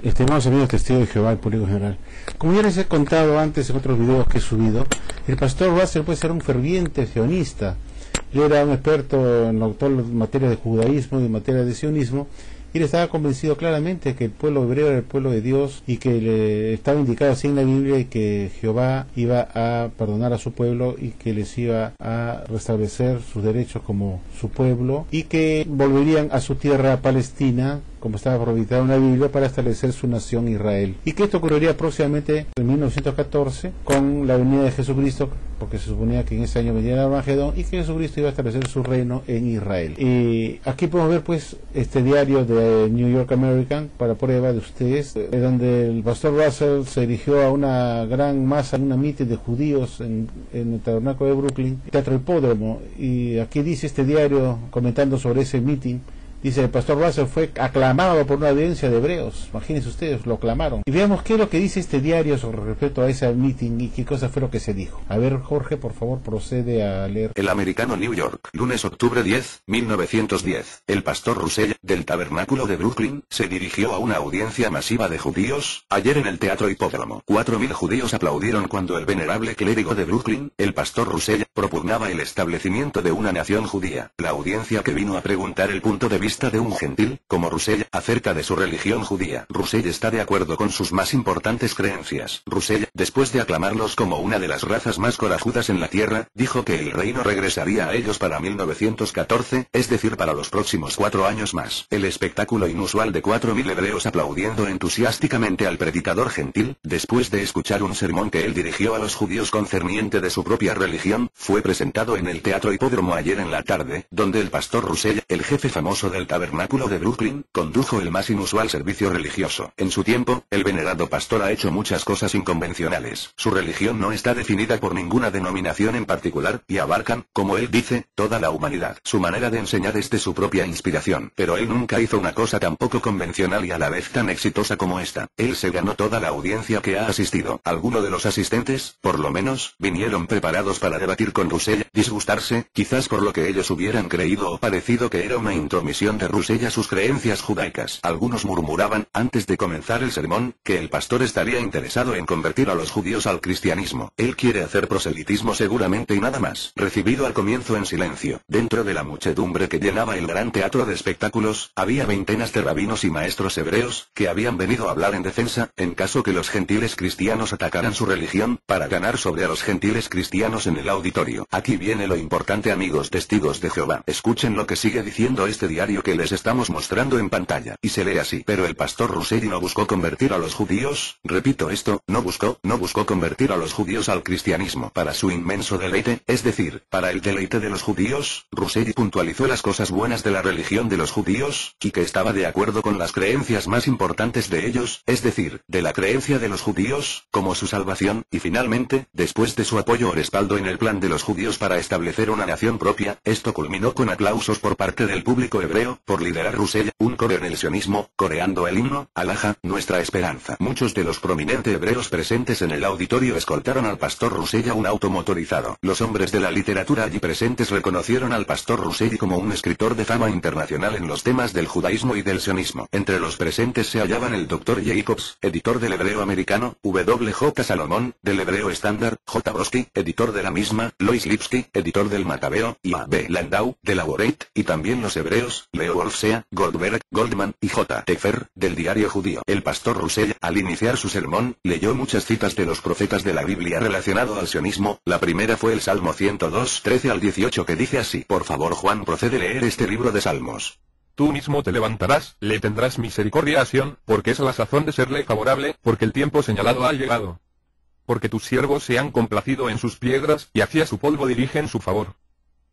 Estimados amigos testigos de Jehová y público en general, como ya les he contado antes en otros videos que he subido, el pastor Russell puede ser un ferviente sionista. Él era un experto en todas las materias de judaísmo y en materia de sionismo, y él estaba convencido claramente que el pueblo hebreo era el pueblo de Dios y que le estaba indicado así en la Biblia, y que Jehová iba a perdonar a su pueblo y que les iba a restablecer sus derechos como su pueblo, y que volverían a su tierra Palestina, como estaba prohibitado en la Biblia, para establecer su nación Israel, y que esto ocurriría próximamente en 1914 con la venida de Jesucristo, porque se suponía que en ese año vendría el Armagedón y que Jesucristo iba a establecer su reino en Israel. Y aquí podemos ver pues este diario de New York American para prueba de ustedes, donde el pastor Russell se dirigió a una gran masa, una mitin de judíos en el tabernáculo de Brooklyn, Teatro Hipódromo, y aquí dice este diario comentando sobre ese mitin. Dice, el pastor Russell fue aclamado por una audiencia de hebreos. Imagínense ustedes, lo aclamaron. Y veamos qué es lo que dice este diario sobre respecto a ese meeting y qué cosa fue lo que se dijo. A ver, Jorge, por favor, procede a leer. El Americano, New York, lunes octubre 10, 1910. El pastor Russell, del tabernáculo de Brooklyn, se dirigió a una audiencia masiva de judíos, ayer en el Teatro Hipódromo. 4.000 judíos aplaudieron cuando el venerable clérigo de Brooklyn, el pastor Russell, propugnaba el establecimiento de una nación judía. La audiencia que vino a preguntar el punto de vista de un gentil, como Russell, acerca de su religión judía. Russell está de acuerdo con sus más importantes creencias. Russell, después de aclamarlos como una de las razas más corajudas en la tierra, dijo que el reino regresaría a ellos para 1914, es decir, para los próximos 4 años más. El espectáculo inusual de 4.000 hebreos aplaudiendo entusiásticamente al predicador gentil, después de escuchar un sermón que él dirigió a los judíos concerniente de su propia religión, fue presentado en el Teatro Hipódromo ayer en la tarde, donde el pastor Russell, el jefe famoso del tabernáculo de Brooklyn, condujo el más inusual servicio religioso. En su tiempo, el venerado pastor ha hecho muchas cosas inconvencionales. Su religión no está definida por ninguna denominación en particular, y abarcan, como él dice, toda la humanidad. Su manera de enseñar es de su propia inspiración, pero él nunca hizo una cosa tan poco convencional y a la vez tan exitosa como esta. Él se ganó toda la audiencia que ha asistido. Algunos de los asistentes, por lo menos, vinieron preparados para debatir con Russell, disgustarse, quizás por lo que ellos hubieran creído o parecido que era una intromisión de Russell a sus creencias judaicas. Algunos murmuraban, antes de comenzar el sermón, que el pastor estaría interesado en convertir a los judíos al cristianismo. Él quiere hacer proselitismo seguramente y nada más. Recibido al comienzo en silencio, dentro de la muchedumbre que llenaba el gran teatro de espectáculos, había veintenas de rabinos y maestros hebreos, que habían venido a hablar en defensa, en caso que los gentiles cristianos atacaran su religión, para ganar sobre a los gentiles cristianos en el auditorio. Aquí viene lo importante, amigos testigos de Jehová. Escuchen lo que sigue diciendo este diario que les estamos mostrando en pantalla, y se lee así. Pero el pastor Russell no buscó convertir a los judíos, repito esto, no buscó convertir a los judíos al cristianismo. Para su inmenso deleite, es decir, para el deleite de los judíos, Russell puntualizó las cosas buenas de la religión de los judíos, y que estaba de acuerdo con las creencias más importantes de ellos, es decir, de la creencia de los judíos, como su salvación, y finalmente, después de su apoyo o respaldo en el plan de los judíos para establecer una nación propia, esto culminó con aplausos por parte del público hebreo, por liderar Russell, un coro en el sionismo, coreando el himno, Alaja, nuestra esperanza. Muchos de los prominentes hebreos presentes en el auditorio escoltaron al pastor Russell a un auto motorizado. Los hombres de la literatura allí presentes reconocieron al pastor Russell como un escritor de fama internacional en los temas del judaísmo y del sionismo. Entre los presentes se hallaban el Dr. Jacobs, editor del Hebreo Americano, W. J. Salomón, del Hebreo Estándar, J. Brodsky, editor de la misma, Lois Lipsky, editor del Macabeo, y A. B. Landau, de la Worate, y también los hebreos, Leo Wolfsea, Goldberg, Goldman, y J. Tefer, del diario judío. El pastor Russell, al iniciar su sermón, leyó muchas citas de los profetas de la Biblia relacionado al sionismo. La primera fue el Salmo 102, 13 al 18, que dice así: por favor, Juan, procede a leer este libro de Salmos. Tú mismo te levantarás, le tendrás misericordia a Sión, porque es la sazón de serle favorable, porque el tiempo señalado ha llegado. Porque tus siervos se han complacido en sus piedras, y hacia su polvo dirigen su favor.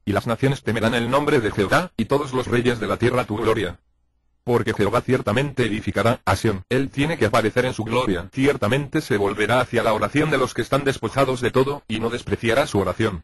Y las naciones temerán el nombre de Jehová, y todos los reyes de la tierra tu gloria. Porque Jehová ciertamente edificará a Sión. Él tiene que aparecer en su gloria. Ciertamente se volverá hacia la oración de los que están despojados de todo, y no despreciará su oración.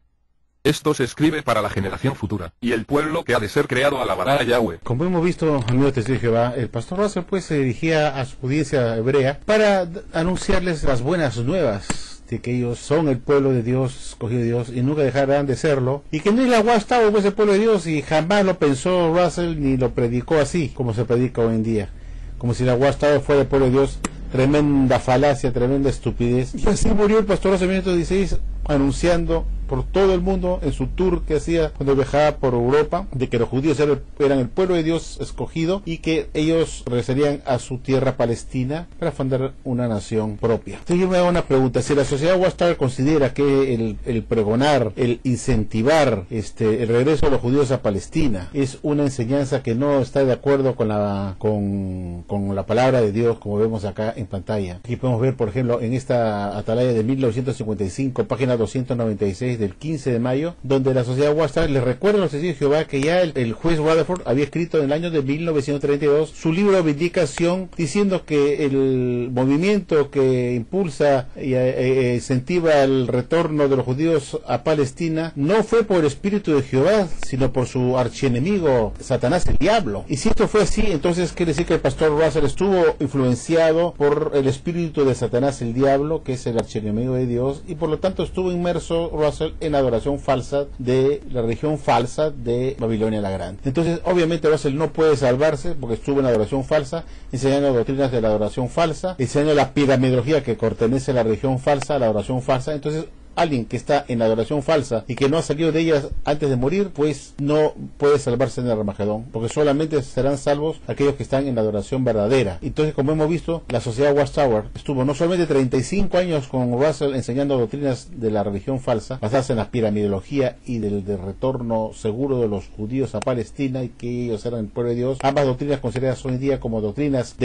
Esto se escribe para la generación futura, y el pueblo que ha de ser creado alabará a Yahweh. Como hemos visto, amigos testigos de Jehová, el pastor Russell pues se dirigía a su audiencia hebrea para anunciarles las buenas nuevas de que ellos son el pueblo de Dios, escogido de Dios, y nunca dejarán de serlo, y que no le ha gustado pues el pueblo de Dios, y jamás lo pensó Russell ni lo predicó así como se predica hoy en día. como si la Watchtower fuera el pueblo de Dios. Tremenda falacia, tremenda estupidez. Y así murió el pastor Russell en 1916, anunciando por todo el mundo en su tour que hacía cuando viajaba por Europa, de que los judíos eran el pueblo de Dios escogido y que ellos regresarían a su tierra Palestina para fundar una nación propia. Entonces yo me hago una pregunta: si la sociedad Watchtower considera que el pregonar, el incentivar el regreso de los judíos a Palestina es una enseñanza que no está de acuerdo con la palabra de Dios, como vemos acá en pantalla. Aquí podemos ver, por ejemplo, en esta atalaya de 1955, página 296 del 15 de mayo, donde la sociedad Watchtower le recuerda a los testigos de Jehová que ya el juez Rutherford había escrito en el año de 1932 su libro Vindicación, diciendo que el movimiento que impulsa y incentiva el retorno de los judíos a Palestina no fue por el espíritu de Jehová, sino por su archienemigo Satanás, el diablo. Y si esto fue así, entonces quiere decir que el pastor Russell estuvo influenciado por el espíritu de Satanás, el diablo, que es el archienemigo de Dios, y por lo tanto estuvo inmerso Russell en la adoración falsa de la religión falsa de Babilonia la Grande. Entonces obviamente Russell no puede salvarse porque estuvo en la adoración falsa, enseñando doctrinas de la adoración falsa, enseñando la piramidología que pertenece a la religión falsa, a la adoración falsa. Entonces alguien que está en la adoración falsa y que no ha salido de ellas antes de morir, pues no puede salvarse en el Armagedón, porque solamente serán salvos aquellos que están en la adoración verdadera. Entonces, como hemos visto, la sociedad Watchtower estuvo no solamente 35 años con Russell enseñando doctrinas de la religión falsa, basadas en la piramidología y del retorno seguro de los judíos a Palestina y que ellos eran el pueblo de Dios, ambas doctrinas consideradas hoy en día como doctrinas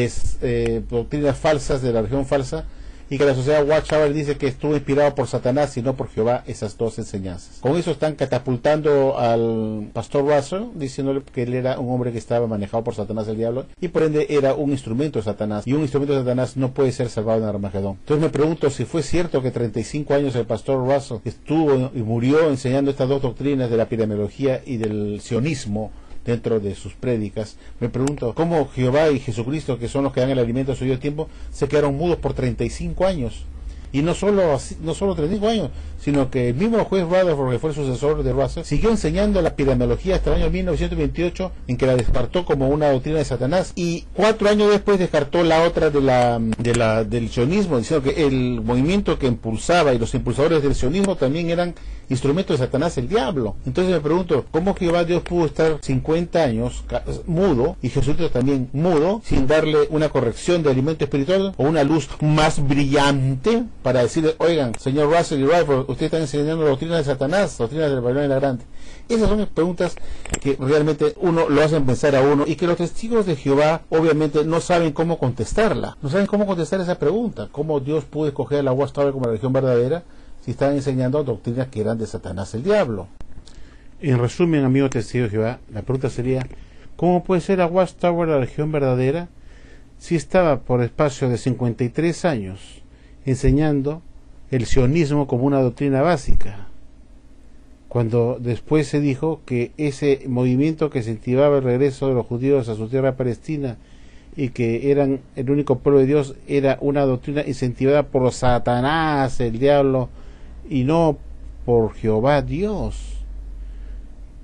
falsas de la religión falsa, y que la sociedad Watchtower dice que estuvo inspirado por Satanás y no por Jehová, esas dos enseñanzas. Con eso están catapultando al pastor Russell, diciéndole que él era un hombre que estaba manejado por Satanás, el diablo, y por ende era un instrumento de Satanás, y un instrumento de Satanás no puede ser salvado en Armagedón. Entonces me pregunto si fue cierto que 35 años el pastor Russell estuvo y murió enseñando estas dos doctrinas de la piramidología y del sionismo dentro de sus prédicas. Me pregunto cómo Jehová y Jesucristo, que son los que dan el alimento a su debido tiempo, se quedaron mudos por 35 años. Y no solo 35 años, sino que el mismo juez Rutherford, que fue el sucesor de Russell, siguió enseñando la piramidología hasta el año 1928, en que la descartó como una doctrina de Satanás, y 4 años después descartó la otra del sionismo, diciendo que el movimiento que impulsaba y los impulsadores del sionismo también eran instrumentos de Satanás, el diablo. Entonces me pregunto, ¿cómo Jehová Dios pudo estar 50 años mudo, y Jesucristo también mudo, sin darle una corrección de alimento espiritual o una luz más brillante para decirle: oigan, señor Russell y Rutherford, ustedes están enseñando la doctrina de Satanás, la doctrina de la Babilonia la Grande? Esas son preguntas que realmente uno lo hacen pensar a uno, y que los testigos de Jehová obviamente no saben cómo contestarla, no saben cómo contestar esa pregunta: ¿cómo Dios pudo escoger a la Watchtower como la religión verdadera si están enseñando doctrinas que eran de Satanás, el diablo? En resumen, amigo testigo de Jehová, la pregunta sería: ¿cómo puede ser la Watchtower la religión verdadera si estaba por espacio de 53 años enseñando el sionismo como una doctrina básica, cuando después se dijo que ese movimiento que incentivaba el regreso de los judíos a su tierra palestina y que eran el único pueblo de Dios era una doctrina incentivada por Satanás, el diablo, y no por Jehová Dios?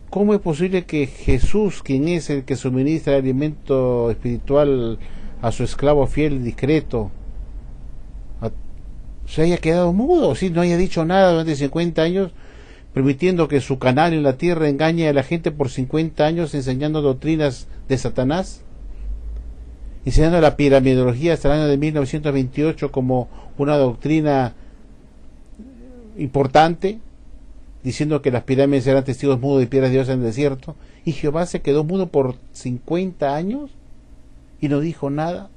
¿Cómo es posible que Jesús, quien es el que suministra el alimento espiritual a su esclavo fiel y discreto, se haya quedado mudo, si no haya dicho nada durante 50 años, permitiendo que su canal en la tierra engañe a la gente por 50 años enseñando doctrinas de Satanás, enseñando la piramidología hasta el año de 1928 como una doctrina importante, diciendo que las pirámides eran testigos mudos y piedras de Dios en el desierto, y Jehová se quedó mudo por 50 años y no dijo nada?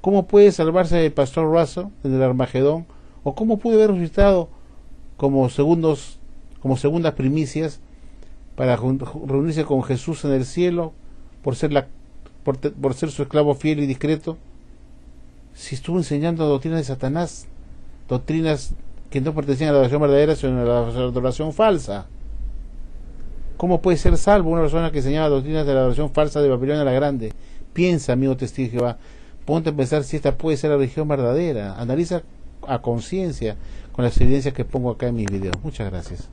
¿Cómo puede salvarse el pastor Russell en el Armagedón? ¿O cómo puede haber resucitado como segundas primicias para reunirse con Jesús en el cielo por ser su esclavo fiel y discreto, si estuvo enseñando doctrinas de Satanás, doctrinas que no pertenecían a la adoración verdadera sino a la adoración falsa? ¿Cómo puede ser salvo una persona que enseñaba doctrinas de la adoración falsa de Babilonia la Grande? Piensa, amigo testigo de Jehová, ponte a pensar si esta puede ser la religión verdadera. Analiza a conciencia con las evidencias que pongo acá en mis videos. Muchas gracias.